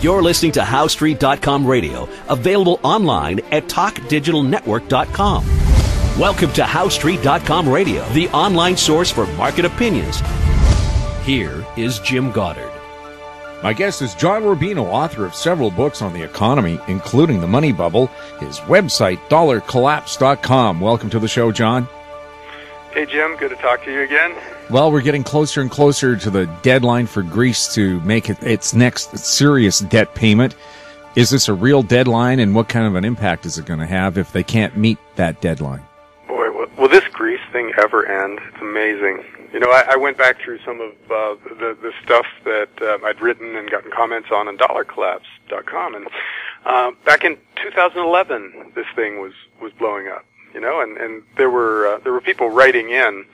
You're listening to HowStreet.com radio, available online at TalkDigitalNetwork.com. Welcome to HowStreet.com radio, the online source for market opinions. Here is Jim Goddard. My guest is John Rubino, author of several books on the economy, including The Money Bubble. His website, dollarcollapse.com. Welcome to the show, John. Hey, Jim. Good to talk to you again. Well, we're getting closer and closer to the deadline for Greece to make its next serious debt payment. Is this a real deadline, and what kind of an impact is it going to have if they can't meet that deadline? Boy, will this Greece thing ever end? It's amazing. You know, I went back through some of the stuff that I'd written and gotten comments on dollarcollapse.com, and back in 2011, this thing was blowing up. You know, and there were people writing in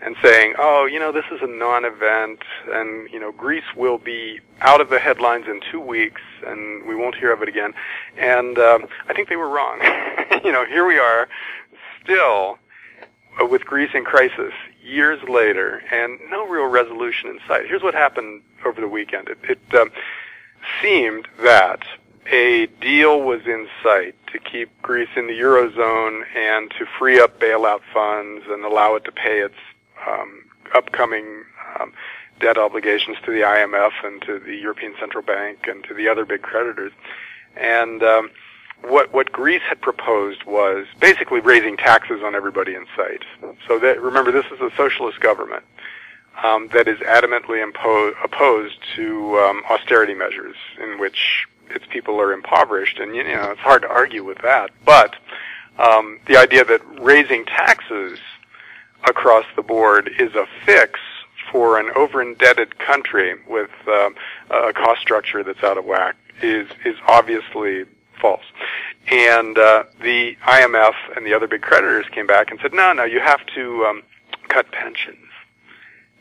and saying, oh, you know, this is a non-event, and, you know, Greece will be out of the headlines in 2 weeks, and we won't hear of it again. And I think they were wrong. You know, here we are, still with Greece in crisis, years later, and no real resolution in sight. Here's what happened over the weekend. It seemed that a deal was in sight to keep Greece in the Eurozone and to free up bailout funds and allow it to pay its upcoming debt obligations to the IMF and to the European Central Bank and to the other big creditors. And what Greece had proposed was basically raising taxes on everybody in sight. So that, remember, this is a socialist government that is adamantly opposed to austerity measures in which its people are impoverished, and you know it's hard to argue with that. But the idea that raising taxes across the board is a fix for an over-indebted country with a cost structure that's out of whack is obviously false. And the IMF and the other big creditors came back and said, no, you have to cut pensions.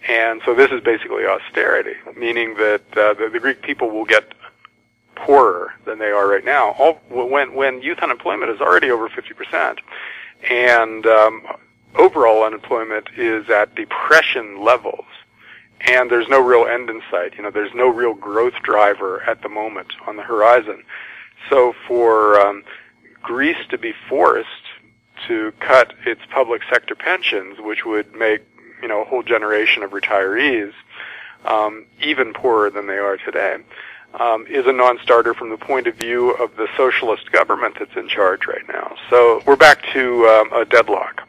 And so this is basically austerity, meaning that the Greek people will get poorer than they are right now. When youth unemployment is already over 50%, and overall unemployment is at depression levels, and there's no real end in sight. You know, there's no real growth driver at the moment on the horizon. So for Greece to be forced to cut its public sector pensions, which would make, you know, a whole generation of retirees even poorer than they are today, is a non-starter from the point of view of the socialist government that's in charge right now. So we're back to a deadlock.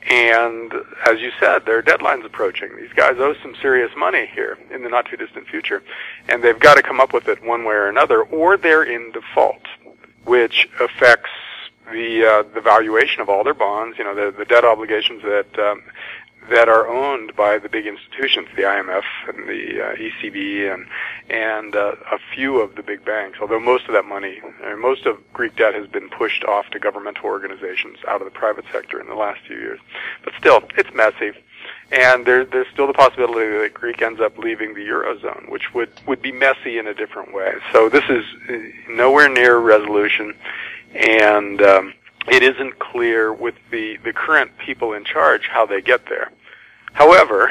And as you said, there are deadlines approaching. These guys owe some serious money here in the not-too-distant future, and they've got to come up with it one way or another, or they're in default, which affects the valuation of all their bonds, you know, the debt obligations that are owned by the big institutions, the IMF and the ECB and a few of the big banks. Although most of that money, most of Greek debt has been pushed off to governmental organizations out of the private sector in the last few years. But still, it's messy. And there's still the possibility that Greece ends up leaving the Eurozone, which would be messy in a different way. So this is nowhere near resolution, and it isn't clear with the current people in charge how they get there. However,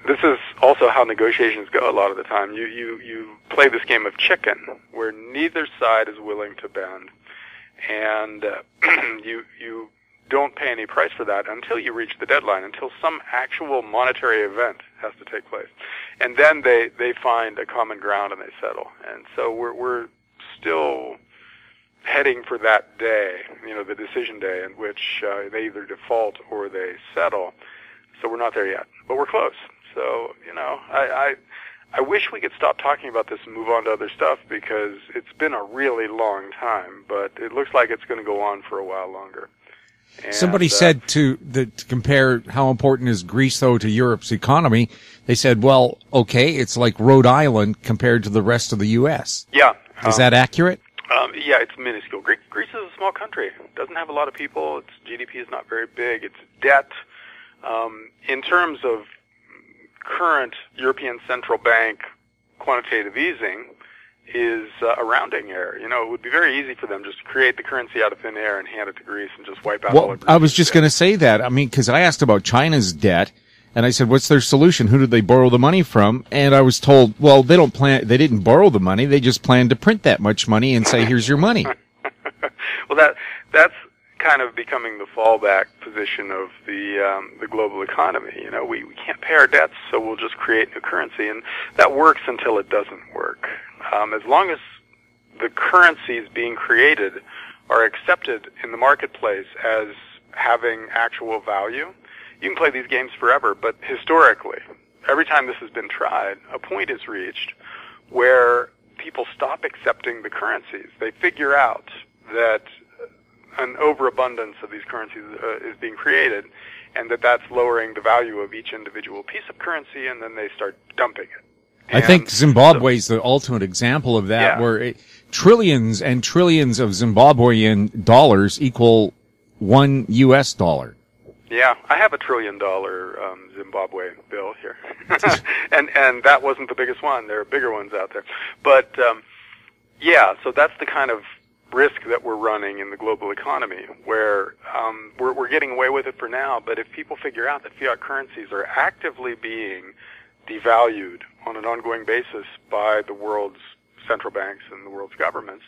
this is also how negotiations go a lot of the time. You play this game of chicken, where neither side is willing to bend, and you don't pay any price for that until you reach the deadline, until some actual monetary event has to take place. And then they find a common ground and they settle. And so we're still heading for that day, you know, the decision day in which they either default or they settle. So we're not there yet, but we're close. So, you know, I wish we could stop talking about this and move on to other stuff, because it's been a really long time, but it looks like it's going to go on for a while longer. And somebody said to compare how important is Greece, though, to Europe's economy. They said, well, okay, it's like Rhode Island compared to the rest of the U.S. Yeah. Is that accurate? Yeah, it's minuscule. Greece is a small country. It doesn't have a lot of people. Its GDP is not very big. Its debt, in terms of current European Central Bank quantitative easing, is a rounding error. You know, it would be very easy for them just to create the currency out of thin air and hand it to Greece and just wipe out all of Greece. I was just going to say that. I mean, because I asked about China's debt, And I said, what's their solution? Who did they borrow the money from? And I was told, well, they didn't borrow the money. They just planned to print that much money and say, here's your money. Well, that's kind of becoming the fallback position of the global economy. You know, we can't pay our debts, so we'll just create new currency, and that works until it doesn't work. As long as the currencies being created are accepted in the marketplace as having actual value, you can play these games forever. But historically, every time this has been tried, a point is reached where people stop accepting the currencies. They figure out that an overabundance of these currencies is being created, and that's lowering the value of each individual piece of currency, and then they start dumping it. I think Zimbabwe is the ultimate example of that, where trillions and trillions of Zimbabwean dollars equal $1 US. Yeah, I have $1 trillion Zimbabwe bill here, and that wasn't the biggest one. There are bigger ones out there, but so that's the kind of risk that we're running in the global economy, where we're getting away with it for now. But if people figure out that fiat currencies are actively being devalued on an ongoing basis by the world's central banks and the world's governments,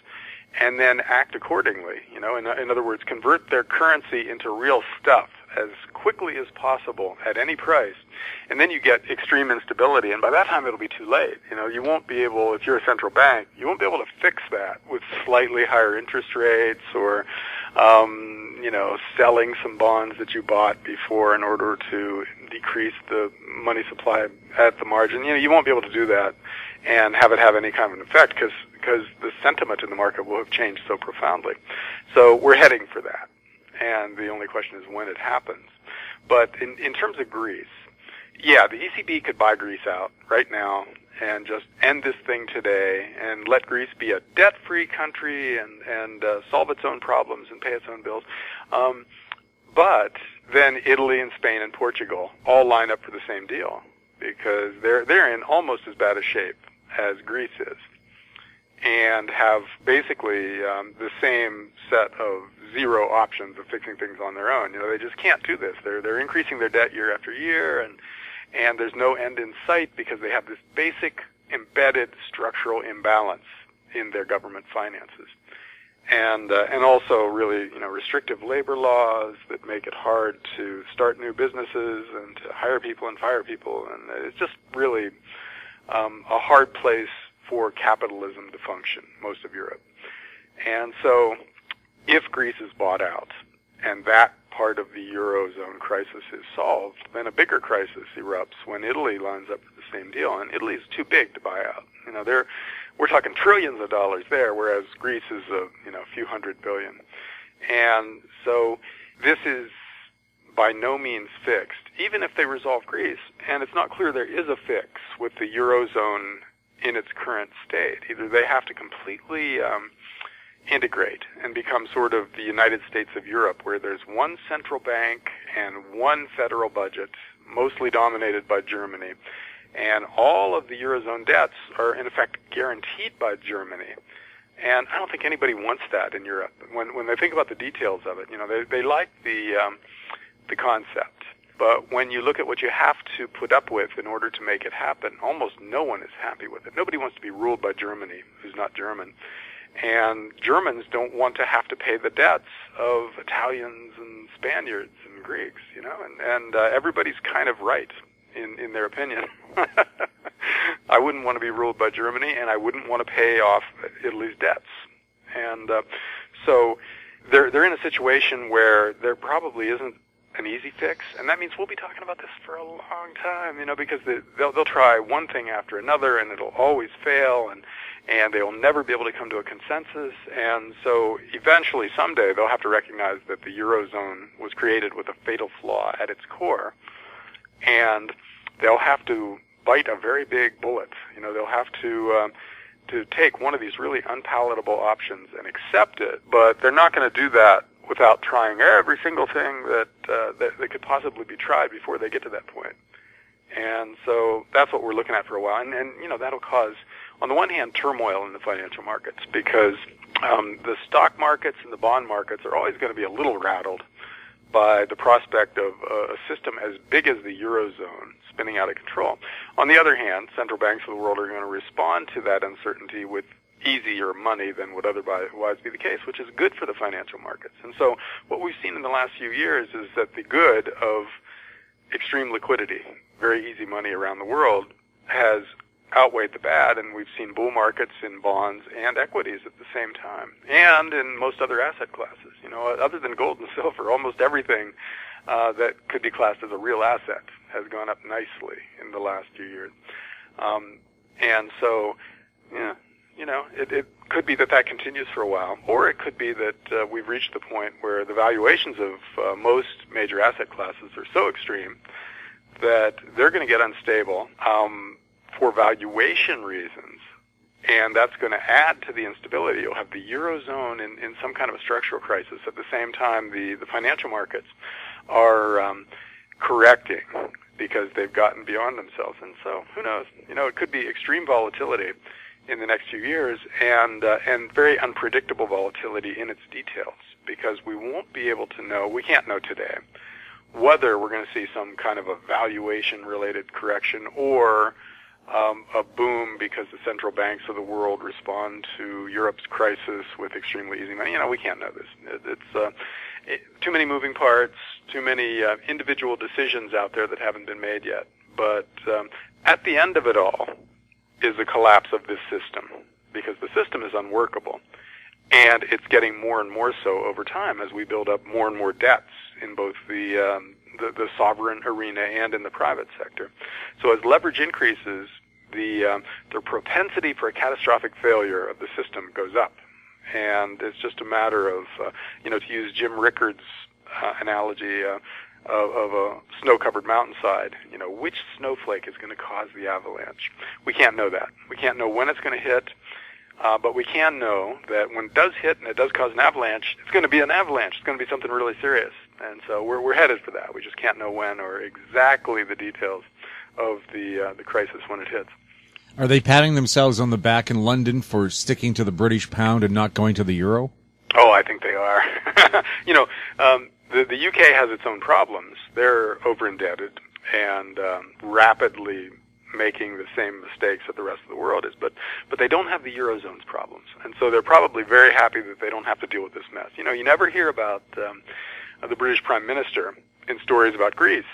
and then act accordingly, you know, in other words, convert their currency into real stuff as quickly as possible at any price, and then you get extreme instability, and by that time it'll be too late. You know, you won't be able, if you're a central bank, you won't be able to fix that with slightly higher interest rates or, selling some bonds that you bought before in order to decrease the money supply at the margin. You know, you won't be able to do that and have it have any kind of an effect because the sentiment in the market will have changed so profoundly. So we're heading for that. And the only question is when it happens. But in terms of Greece, the ECB could buy Greece out right now and just end this thing today and let Greece be a debt-free country and solve its own problems and pay its own bills. But then Italy and Spain and Portugal all line up for the same deal because they're in almost as bad a shape as Greece is, and have basically the same set of zero options of fixing things on their own. You know, they just can't do this. They're increasing their debt year after year, and there's no end in sight because they have this basic embedded structural imbalance in their government finances, and also really restrictive labor laws that make it hard to start new businesses and to hire people and fire people, and it's just really a hard place for capitalism to function, most of Europe. And so if Greece is bought out and that part of the Eurozone crisis is solved, then a bigger crisis erupts when Italy lines up for the same deal, and Italy is too big to buy out. You know, we're talking trillions of dollars there, whereas Greece is a few $100 billion. And so this is by no means fixed, even if they resolve Greece, and it's not clear there is a fix with the Eurozone in its current state. Either they have to completely integrate and become sort of the United States of Europe, where there's one central bank and one federal budget, mostly dominated by Germany, and all of the Eurozone debts are in effect guaranteed by Germany. And I don't think anybody wants that in Europe. When they think about the details of it, they like the concept. But when you look at what you have to put up with in order to make it happen, almost no one is happy with it. Nobody wants to be ruled by Germany, who's not German. And Germans don't want to have to pay the debts of Italians and Spaniards and Greeks, and everybody's kind of right in their opinion. I wouldn't want to be ruled by Germany, and I wouldn't want to pay off Italy's debts. And so they're in a situation where there probably isn't an easy fix, and that means we'll be talking about this for a long time, because they'll try one thing after another, and it'll always fail, and they'll never be able to come to a consensus. And so eventually, someday, they'll have to recognize that the Eurozone was created with a fatal flaw at its core, and they'll have to bite a very big bullet. They'll have to take one of these really unpalatable options and accept it, but they're not going to do that without trying every single thing that could possibly be tried before they get to that point. And so that's what we're looking at for a while. And that'll cause, on the one hand, turmoil in the financial markets, because the stock markets and the bond markets are always going to be a little rattled by the prospect of a system as big as the Eurozone spinning out of control. On the other hand, central banks of the world are going to respond to that uncertainty with easier money than would otherwise be the case, which is good for the financial markets. And so what we've seen in the last few years is that the good of extreme liquidity, very easy money around the world, has outweighed the bad, and we've seen bull markets in bonds and equities at the same time, and in most other asset classes. You know, other than gold and silver, almost everything that could be classed as a real asset has gone up nicely in the last few years. And so, it could be that continues for a while, or it could be that we've reached the point where the valuations of most major asset classes are so extreme that they're going to get unstable for valuation reasons, and that's going to add to the instability. You'll have the Eurozone in some kind of a structural crisis. At the same time, the financial markets are correcting because they've gotten beyond themselves. And so, who knows? It could be extreme volatility in the next few years, and very unpredictable volatility in its details, because we won't be able to know, we can't know today, whether we're going to see some kind of a valuation-related correction or a boom because the central banks of the world respond to Europe's crisis with extremely easy money. We can't know this. It's too many moving parts, too many individual decisions out there that haven't been made yet. But at the end of it all is the collapse of this system, because the system is unworkable, and it's getting more and more so over time as we build up more and more debts in both the sovereign arena and in the private sector. So as leverage increases, the propensity for a catastrophic failure of the system goes up. And it's just a matter of, to use Jim Rickard's analogy of a snow-covered mountainside, which snowflake is going to cause the avalanche? We can't know that. We can't know when it's going to hit, but we can know that when it does hit and it does cause an avalanche, it's going to be an avalanche. It's going to be something really serious. And so we're headed for that. We just can't know when or exactly the details of the crisis when it hits. Are they patting themselves on the back in London for sticking to the British pound and not going to the euro? Oh, I think they are. The UK has its own problems. They're over-indebted and rapidly making the same mistakes that the rest of the world is, but they don't have the Eurozone's problems. And so they're probably very happy that they don't have to deal with this mess. You never hear about the British Prime Minister in stories about Greece.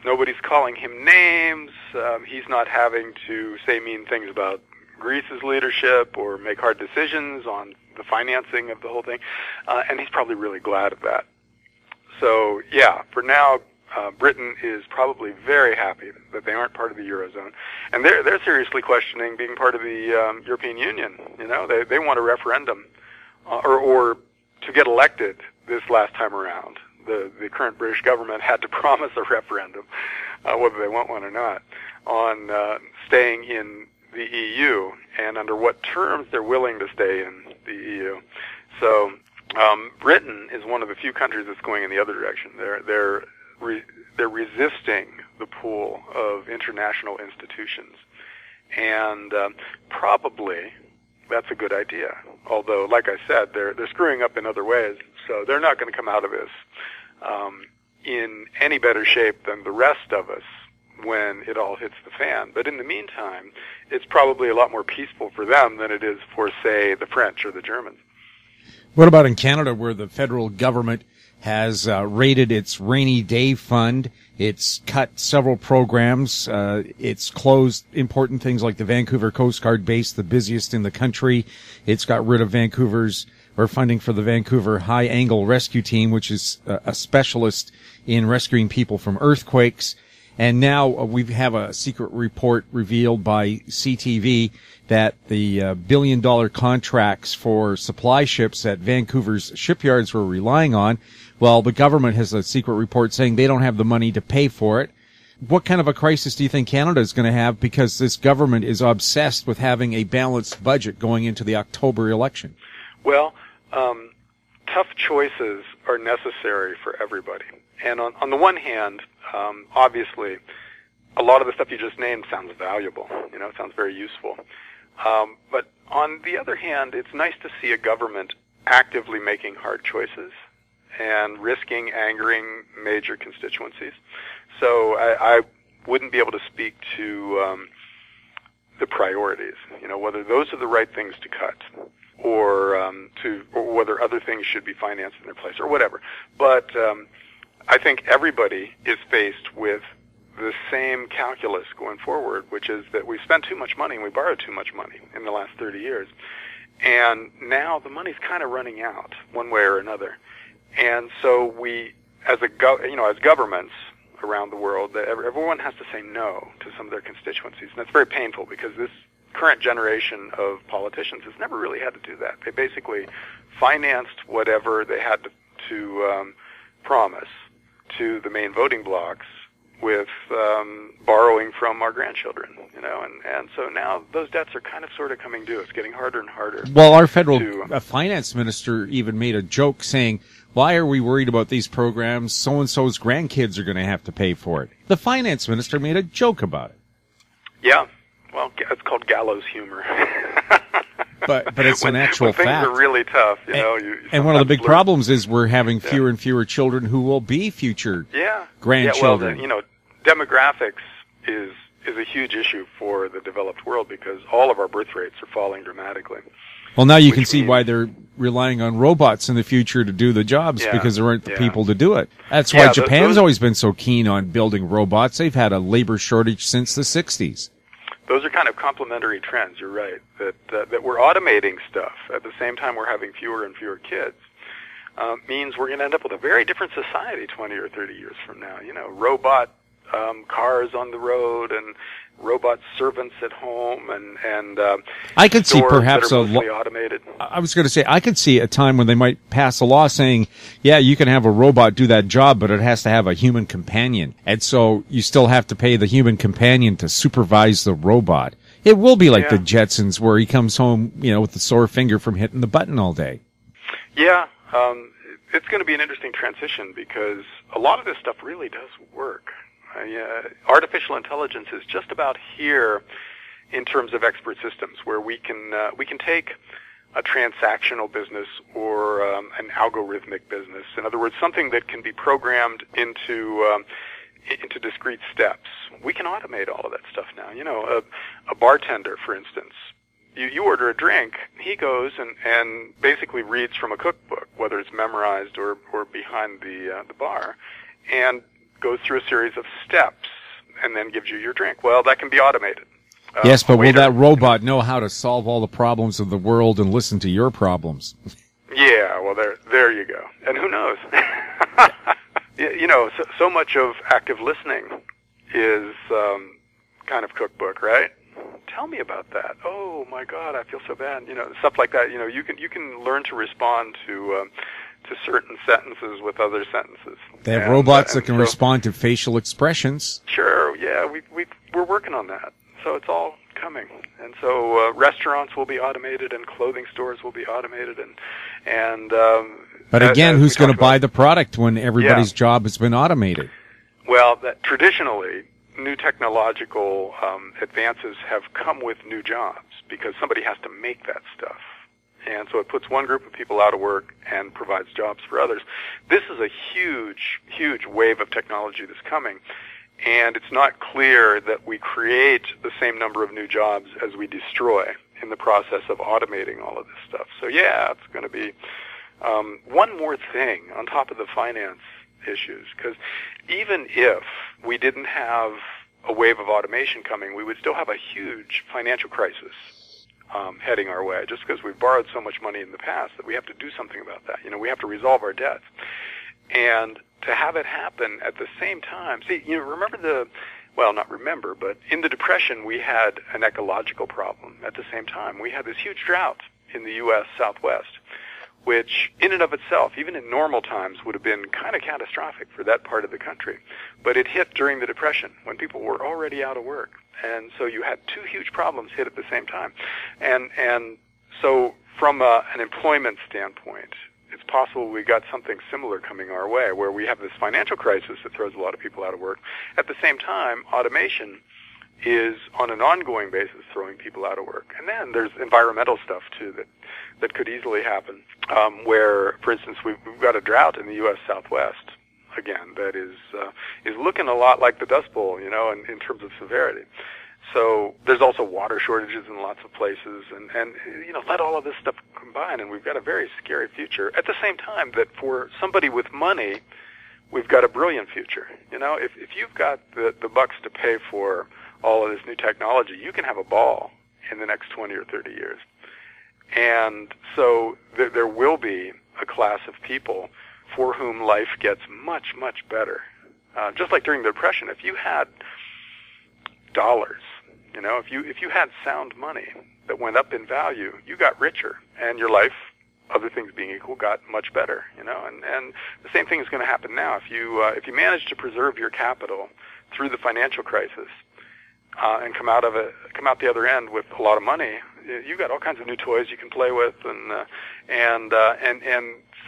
Nobody's calling him names. He's not having to say mean things about Greece's leadership or make hard decisions on the financing of the whole thing. And he's probably really glad of that. So, yeah, for now, Britain is probably very happy that they aren't part of the Eurozone. And they're seriously questioning being part of the European Union. They want a referendum or to get elected this last time around. The current British government had to promise a referendum, whether they want one or not, on staying in the EU and under what terms they're willing to stay in the EU. So Britain is one of the few countries that's going in the other direction. They're resisting the pull of international institutions, and probably that's a good idea. Although, like I said, they're screwing up in other ways, so they're not going to come out of this in any better shape than the rest of us when it all hits the fan. But in the meantime, it's probably a lot more peaceful for them than it is for, say, the French or the Germans. What about in Canada, where the federal government has raided its rainy day fund? It's cut several programs. It's closed important things like the Vancouver Coast Guard base, the busiest in the country. It's got rid of funding for the Vancouver High Angle Rescue Team, which is a specialist in rescuing people from earthquakes. And now we have a secret report revealed by CTV that the billion-dollar contracts for supply ships that Vancouver's shipyards were relying on, well, the government has a secret report saying they don't have the money to pay for it. What kind of a crisis do you think Canada is going to have, because this government is obsessed with having a balanced budget going into the October election? Well, tough choices are necessary for everybody. And on the one hand, obviously, a lot of the stuff you just named sounds valuable. It sounds very useful. But on the other hand, it's nice to see a government actively making hard choices and risking angering major constituencies. So I wouldn't be able to speak to the priorities, whether those are the right things to cut, or whether other things should be financed in their place, or whatever. But I think everybody is faced with the same calculus going forward, which is that we spent too much money and we borrowed too much money in the last 30 years. And now the money's kind of running out one way or another. And so we, as governments around the world, everyone has to say no to some of their constituencies. And that's very painful because this current generation of politicians has never really had to do that. They basically financed whatever they had to promise to the main voting blocs with borrowing from our grandchildren, and so now those debts are kind of sort of coming due. It's getting harder and harder. Well, our federal finance minister even made a joke saying, why are we worried about these programs? So-and-so's grandkids are going to have to pay for it. The finance minister made a joke about it. Yeah, well, it's called gallows humor. But it's an actual fact. Things are really tough, And one of the big problems is we're having fewer and fewer children who will be future grandchildren. Yeah, well, demographics is a huge issue for the developed world because all of our birth rates are falling dramatically. Well, now you can see why they're relying on robots in the future to do the jobs because there aren't the people to do it. That's why Japan's always been so keen on building robots. They've had a labor shortage since the 60s. Those are kind of complementary trends, you're right, that we're automating stuff at the same time we're having fewer and fewer kids. Means we're going to end up with a very different society 20 or 30 years from now. Robot cars on the road and robot servants at home and I could see perhaps that are mostly automated. I was going to say I could see a time when they might pass a law saying, yeah, you can have a robot do that job, but it has to have a human companion, and so you still have to pay the human companion to supervise the robot. It will be like the Jetsons, where he comes home, with a sore finger from hitting the button all day. Yeah, it's going to be an interesting transition because a lot of this stuff really does work. Artificial intelligence is just about here in terms of expert systems, where we can take a transactional business or an algorithmic business. In other words, something that can be programmed into discrete steps. We can automate all of that stuff now. A bartender, for instance. You order a drink, he goes and basically reads from a cookbook, whether it's memorized or behind the bar, and goes through a series of steps and then gives you your drink. Well, that can be automated. Yes, but will that robot know how to solve all the problems of the world and listen to your problems? Yeah, well, there you go. And who knows? So much of active listening is kind of cookbook, right? Tell me about that. Oh my God, I feel so bad. Stuff like that. You can learn to respond to certain sentences with other sentences. They have robots that can respond to facial expressions. Sure, yeah, we're working on that. So it's all coming. And so restaurants will be automated and clothing stores will be automated and But again, who's going to buy the product when everybody's job has been automated? Well, traditionally, new technological advances have come with new jobs because somebody has to make that stuff. And so it puts one group of people out of work and provides jobs for others. This is a huge, huge wave of technology that's coming. And it's not clear that we create the same number of new jobs as we destroy in the process of automating all of this stuff. So yeah, it's going to be one more thing on top of the finance issues, because even if we didn't have a wave of automation coming, we would still have a huge financial crisis heading our way, just because we've borrowed so much money in the past that we have to do something about that. We have to resolve our debts. And to have it happen at the same time, remember not remember, but in the Depression we had an ecological problem at the same time. We had this huge drought in the U.S. Southwest, which in and of itself, even in normal times, would have been kind of catastrophic for that part of the country. But it hit during the Depression when people were already out of work. And so you had two huge problems hit at the same time. And so from an employment standpoint, it's possible we got something similar coming our way, where we have this financial crisis that throws a lot of people out of work. At the same time, automation is on an ongoing basis throwing people out of work. And then there's environmental stuff too that could easily happen, where, for instance, we've got a drought in the U.S. Southwest again that is looking a lot like the Dust Bowl, in terms of severity. So there's also water shortages in lots of places, and let all of this stuff combine, and we've got a very scary future. At the same time, that for somebody with money, we've got a brilliant future. If you've got the bucks to pay for all of this new technology, you can have a ball in the next 20 or 30 years. And so there will be a class of people for whom life gets much, much better. Just like during the Depression, if you had dollars, if you had sound money that went up in value, you got richer, and your life, other things being equal, got much better. And the same thing is going to happen now. If you manage to preserve your capital through the financial crisis, and come out the other end with a lot of money, you got all kinds of new toys you can play with, and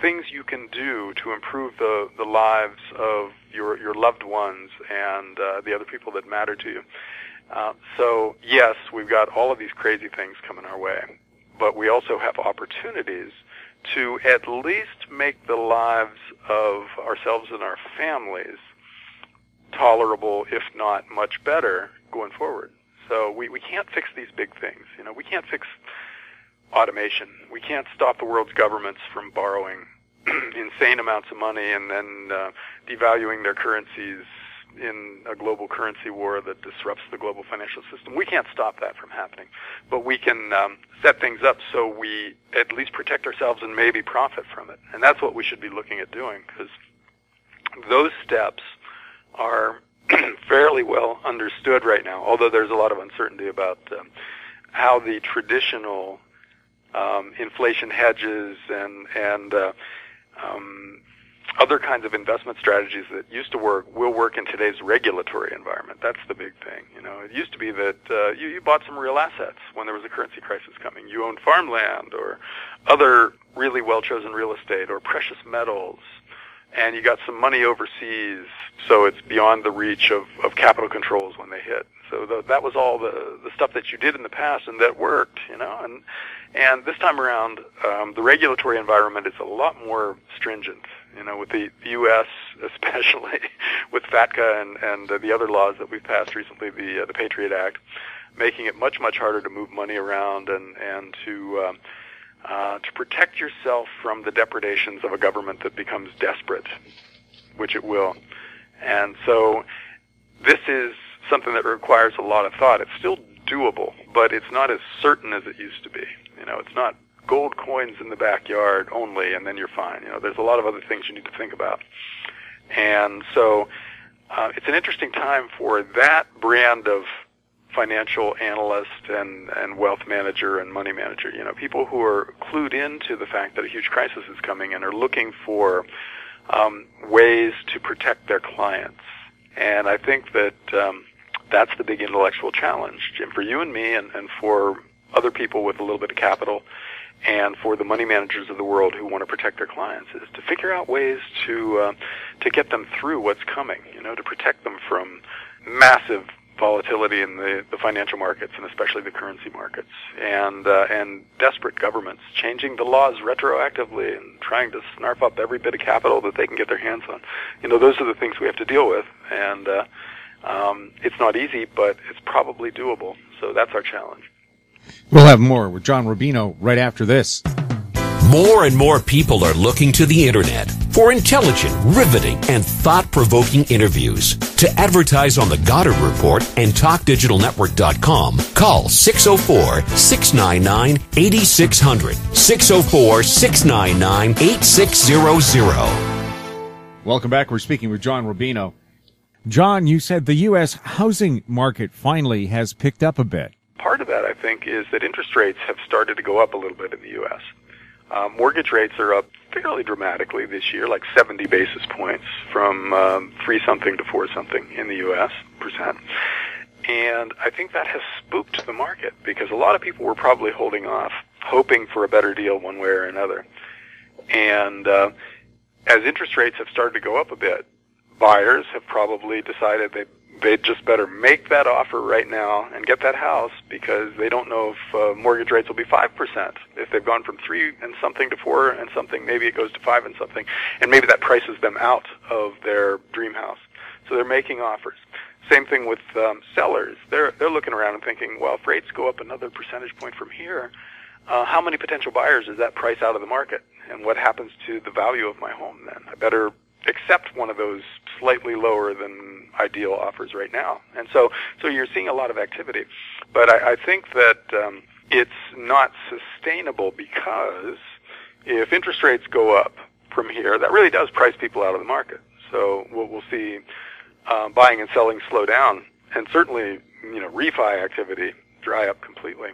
things you can do to improve the lives of your loved ones and the other people that matter to you. So yes, we've got all of these crazy things coming our way, but we also have opportunities to at least make the lives of ourselves and our families tolerable, if not much better, going forward. So we can't fix these big things. We can't fix automation. We can't stop the world's governments from borrowing insane amounts of money and then devaluing their currencies in a global currency war that disrupts the global financial system. We can't stop that from happening, but we can set things up so we at least protect ourselves and maybe profit from it. And that's what we should be looking at doing, because those steps are fairly well understood right now, although there's a lot of uncertainty about how the traditional inflation hedges and other kinds of investment strategies that used to work will work in today's regulatory environment. That's the big thing. It used to be that you bought some real assets when there was a currency crisis coming. You owned farmland or other really well-chosen real estate or precious metals, and you got some money overseas, so it's beyond the reach of capital controls when they hit. So that was all the stuff that you did in the past, and that worked, and this time around, the regulatory environment is a lot more stringent, with the U.S., especially with FATCA and the other laws that we've passed recently, the Patriot Act, making it much, much harder to move money around and to protect yourself from the depredations of a government that becomes desperate, which it will. And so this is something that requires a lot of thought. It's still doable, but it's not as certain as it used to be. It's not gold coins in the backyard only, and then you're fine. There's a lot of other things you need to think about. And so it's an interesting time for that brand of financial analyst and wealth manager and money manager, people who are clued into the fact that a huge crisis is coming and are looking for ways to protect their clients. And I think that that's the big intellectual challenge, Jim, for you and me and for other people with a little bit of capital and for the money managers of the world who want to protect their clients, is to figure out ways to get them through what's coming, to protect them from massive volatility in the financial markets and especially the currency markets, and desperate governments changing the laws retroactively and trying to snarf up every bit of capital that they can get their hands on. Those are the things we have to deal with, and it's not easy, but it's probably doable. So that's our challenge. We'll have more with John Rubino right after this. More and more people are looking to the Internet for intelligent, riveting, and thought-provoking interviews. To advertise on the Goddard Report and TalkDigitalNetwork.com, call 604-699-8600, 604-699-8600. Welcome back. We're speaking with John Rubino. John, you said the U.S. housing market finally has picked up a bit. Part of that, I think, is that interest rates have started to go up a little bit in the U.S. Mortgage rates are up fairly dramatically this year, like 70 basis points from 3-something to 4-something in the U.S. percent. And I think that has spooked the market because a lot of people were probably holding off, hoping for a better deal one way or another. And as interest rates have started to go up a bit, buyers have probably decided they they'd just better make that offer right now and get that house, because they don't know if mortgage rates will be 5%. If they've gone from 3 and something to 4 and something, maybe it goes to 5 and something, and maybe that prices them out of their dream house. So they're making offers. Same thing with sellers. They're looking around and thinking, well, if rates go up another percentage point from here, how many potential buyers does that price out of the market? And what happens to the value of my home then? I better accept one of those slightly lower than ideal offers right now. And so you're seeing a lot of activity. But I think that it's not sustainable, because if interest rates go up from here, that really does price people out of the market. So we'll see buying and selling slow down, and certainly, refi activity dry up completely.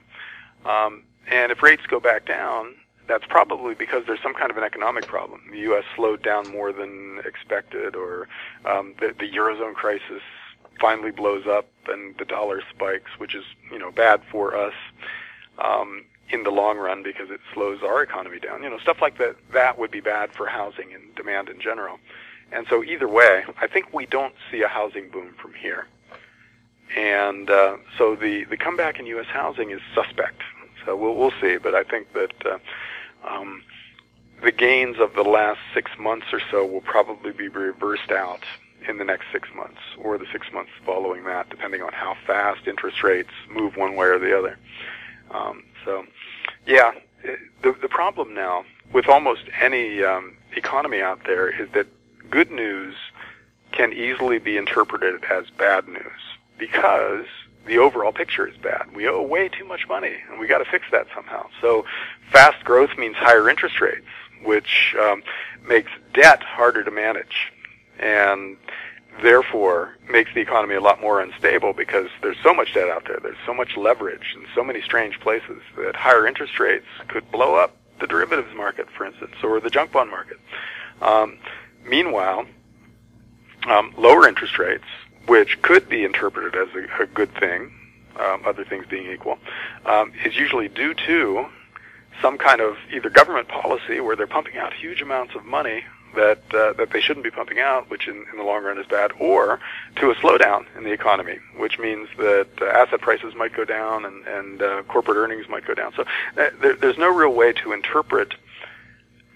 And if rates go back down, that's probably because there's some kind of an economic problem. The U.S. slowed down more than expected, or the Eurozone crisis finally blows up and the dollar spikes, which is, bad for us in the long run, because it slows our economy down. Stuff like that would be bad for housing and demand in general. And so either way, I think we don't see a housing boom from here. And so the comeback in U.S. housing is suspect. So we'll see. But I think that the gains of the last 6 months or so will probably be reversed out in the next 6 months, or the 6 months following that, depending on how fast interest rates move one way or the other. The problem now with almost any economy out there is that good news can easily be interpreted as bad news, because the overall picture is bad. We owe way too much money, and we got to fix that somehow. So fast growth means higher interest rates, which makes debt harder to manage, and therefore makes the economy a lot more unstable, because there's so much debt out there, there's so much leverage in so many strange places, that higher interest rates could blow up the derivatives market, for instance, or the junk bond market. Meanwhile, lower interest rates, which could be interpreted as a good thing, other things being equal, is usually due to some kind of either government policy where they're pumping out huge amounts of money that they shouldn't be pumping out, which in the long run is bad, or to a slowdown in the economy, which means that asset prices might go down and corporate earnings might go down. So there's no real way to interpret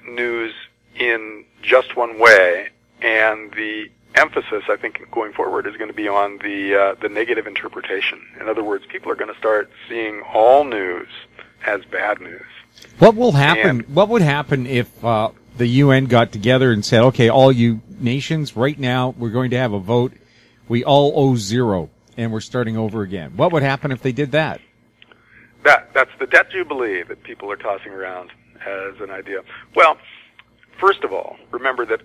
news in just one way, and the emphasis, I think, going forward is going to be on the negative interpretation. In other words, people are going to start seeing all news as bad news. What will happen? What would happen if the UN got together and said, okay, all you nations, right now we're going to have a vote. We all owe zero, and we're starting over again. What would happen if they did that? That's the debt jubilee that people are tossing around as an idea. Well, first of all, remember that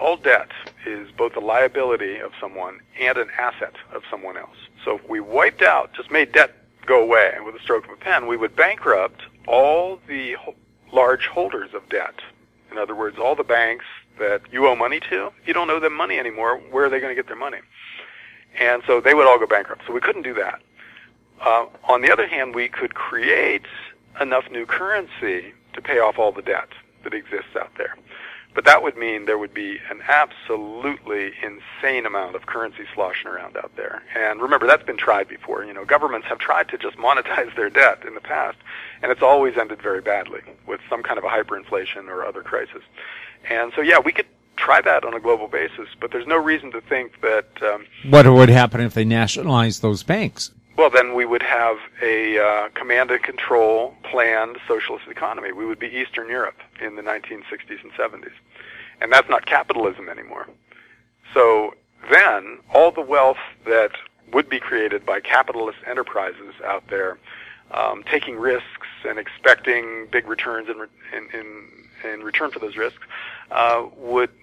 all debt is both a liability of someone and an asset of someone else. So if we wiped out, just made debt go away with a stroke of a pen, we would bankrupt all the large holders of debt. In other words, all the banks that you owe money to, you don't owe them money anymore. Where are they going to get their money? And so they would all go bankrupt. So we couldn't do that. On the other hand, we could create enough new currency to pay off all the debt that exists out there. But that would mean there would be an absolutely insane amount of currency sloshing around out there. And remember, that's been tried before. Governments have tried to just monetize their debt in the past, and it's always ended very badly with some kind of a hyperinflation or other crisis. And so, we could try that on a global basis, but there's no reason to think that... what would happen if they nationalized those banks? Well, then we would have a command and control planned socialist economy. We would be Eastern Europe in the 1960s and 70s. And that's not capitalism anymore. So then all the wealth that would be created by capitalist enterprises out there, taking risks and expecting big returns in return for those risks,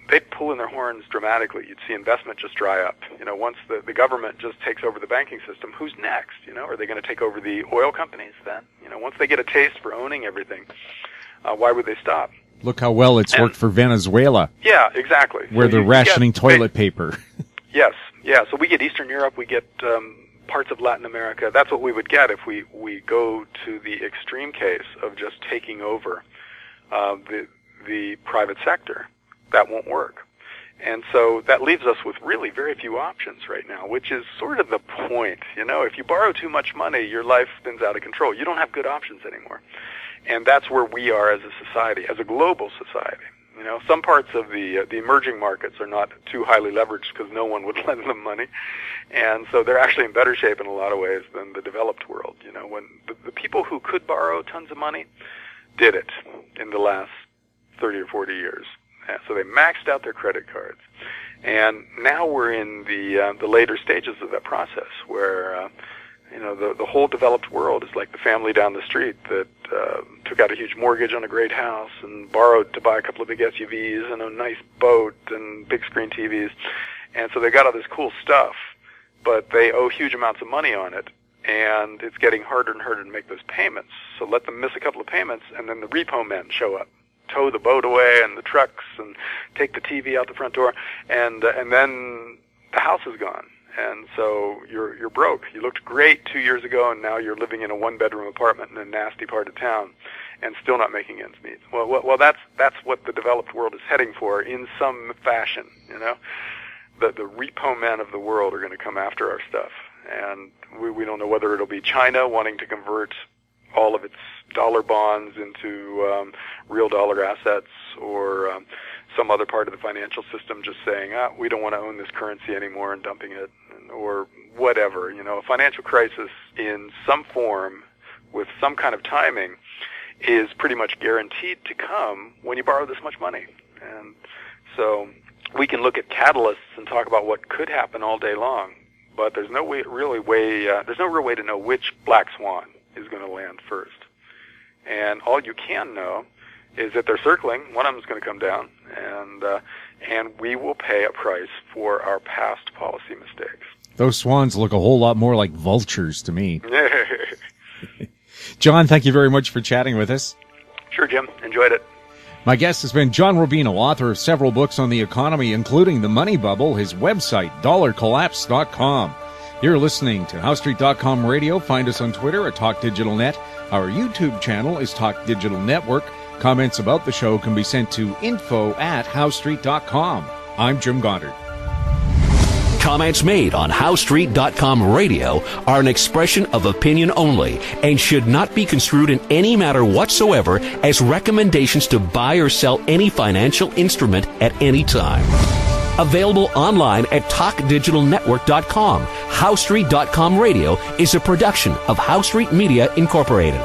they'd pull in their horns dramatically. You'd see investment just dry up. Once the government just takes over the banking system, who's next? Are they going to take over the oil companies then? Once they get a taste for owning everything, why would they stop? Look how well it's worked for Venezuela. Yeah, exactly. Where they're rationing toilet paper. Yes, yeah. So we get Eastern Europe, we get parts of Latin America. That's what we would get if we go to the extreme case of just taking over the private sector. That won't work. And so that leaves us with really very few options right now, which is sort of the point. If you borrow too much money, your life spins out of control. You don't have good options anymore. And that's where we are as a society, as a global society. Some parts of the emerging markets are not too highly leveraged because no one would lend them money. And so they're actually in better shape in a lot of ways than the developed world. When the people who could borrow tons of money did it in the last 30 or 40 years. So they maxed out their credit cards. And now we're in the later stages of that process where, the whole developed world is like the family down the street that took out a huge mortgage on a great house and borrowed to buy a couple of big SUVs and a nice boat and big screen TVs. And so they got all this cool stuff, but they owe huge amounts of money on it. And it's getting harder and harder to make those payments. So let them miss a couple of payments, and then the repo men show up, tow the boat away and the trucks, and take the TV out the front door, and then the house is gone. And so you're broke. You looked great 2 years ago, and now you're living in a one-bedroom apartment in a nasty part of town, and still not making ends meet. Well, that's what the developed world is heading for in some fashion. The repo men of the world are going to come after our stuff, and we don't know whether it'll be China wanting to convert all of its dollar bonds into real dollar assets, or some other part of the financial system just saying, we don't want to own this currency anymore and dumping it, or whatever. A financial crisis in some form with some kind of timing is pretty much guaranteed to come when you borrow this much money. And so we can look at catalysts and talk about what could happen all day long, but there's no real way to know which black swan is going to land first. And all you can know is that they're circling. One of them is going to come down, and we will pay a price for our past policy mistakes. Those swans look a whole lot more like vultures to me. John, thank you very much for chatting with us. Sure, Jim. Enjoyed it. My guest has been John Rubino, author of several books on the economy, including The Money Bubble, his website, dollarcollapse.com. You're listening to HowStreet.com radio. Find us on Twitter at TalkDigitalNet. Our YouTube channel is Talk Digital Network. Comments about the show can be sent to info@HowStreet.com. I'm Jim Goddard. Comments made on HowStreet.com radio are an expression of opinion only and should not be construed in any matter whatsoever as recommendations to buy or sell any financial instrument at any time. Available online at TalkDigitalNetwork.com. HowStreet.com radio is a production of HowStreet Media Incorporated.